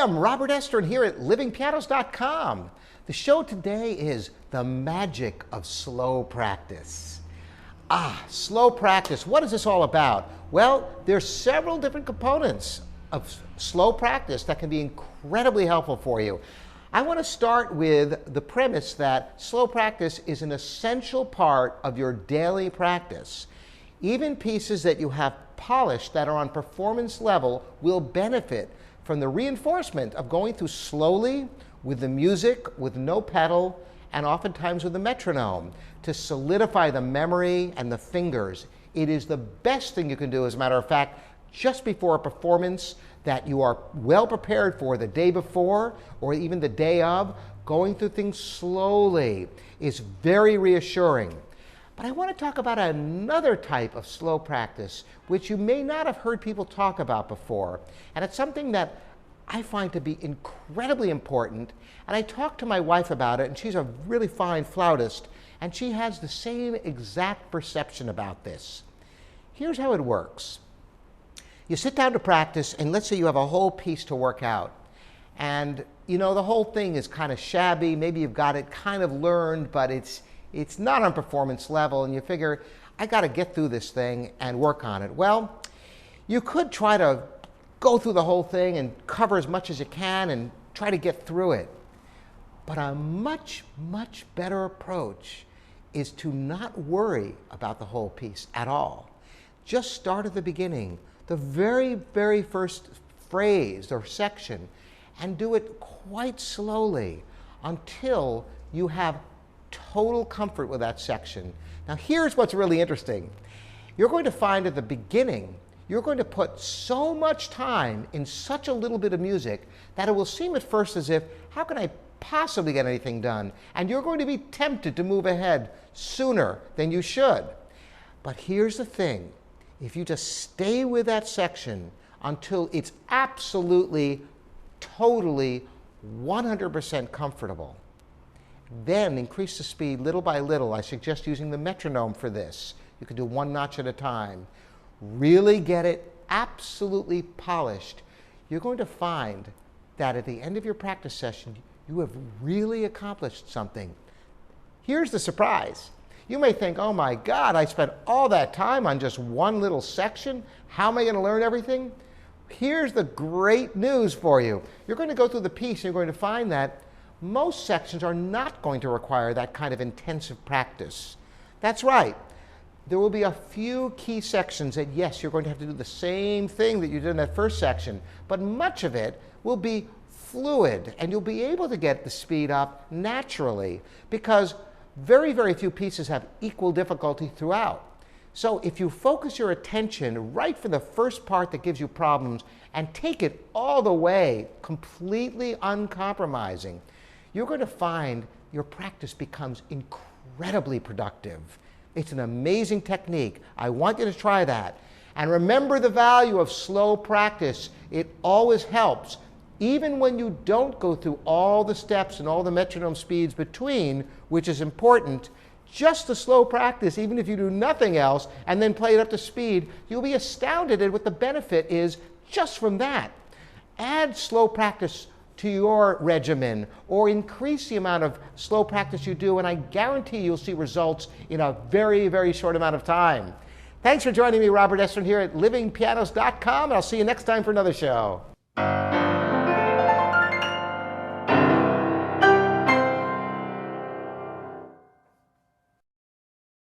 am Robert Estrin here at livingpianos.com. The show today is the magic of slow practice. Slow practice. What is this all about? Well, there's several different components of slow practice that can be incredibly helpful for you. I want to start with the premise that slow practice is an essential part of your daily practice. Even pieces that you have polished that are on performance level will benefit from the reinforcement of going through slowly with the music, with no pedal, and oftentimes with the metronome to solidify the memory and the fingers. It is the best thing you can do, as a matter of fact, just before a performance that you are well prepared for the day before or even the day of. Going through things slowly is very reassuring. But I want to talk about another type of slow practice, which you may not have heard people talk about before. And it's something that I find to be incredibly important. And I talked to my wife about it, and she's a really fine flautist, and she has the same exact perception about this. Here's how it works. You sit down to practice, and let's say you have a whole piece to work out. And you know, the whole thing is kind of shabby. Maybe you've got it kind of learned, but it's not on performance level, and you figure, I got to get through this thing and work on it. Well, you could try to go through the whole thing and cover as much as you can and try to get through it. But a much, much better approach is to not worry about the whole piece at all. Just start at the beginning, the very, very first phrase or section, and do it quite slowly until you have total comfort with that section. Now here's what's really interesting. You're going to find at the beginning, you're going to put so much time in such a little bit of music that it will seem at first as if, how can I possibly get anything done? And you're going to be tempted to move ahead sooner than you should. But here's the thing. If you just stay with that section until it's absolutely, totally, 100% comfortable, then increase the speed little by little. I suggest using the metronome for this. You can do one notch at a time. Really get it absolutely polished. You're going to find that at the end of your practice session, you have really accomplished something. Here's the surprise. You may think, oh my God, I spent all that time on just one little section. How am I going to learn everything? Here's the great news for you. You're going to go through the piece and you're going to find that most sections are not going to require that kind of intensive practice. That's right. There will be a few key sections that, yes, you're going to have to do the same thing that you did in that first section, but much of it will be fluid, and you'll be able to get the speed up naturally because very, very few pieces have equal difficulty throughout. So if you focus your attention right from the first part that gives you problems and take it all the way, completely uncompromising, you're going to find your practice becomes incredibly productive. It's an amazing technique. I want you to try that. And remember the value of slow practice. It always helps. Even when you don't go through all the steps and all the metronome speeds between, which is important, just the slow practice, even if you do nothing else, and then play it up to speed, you'll be astounded at what the benefit is just from that. Add slow practice to your regimen or increase the amount of slow practice you do, and I guarantee you'll see results in a very, very short amount of time. Thanks for joining me, Robert Estrin, here at livingpianos.com, and I'll see you next time for another show.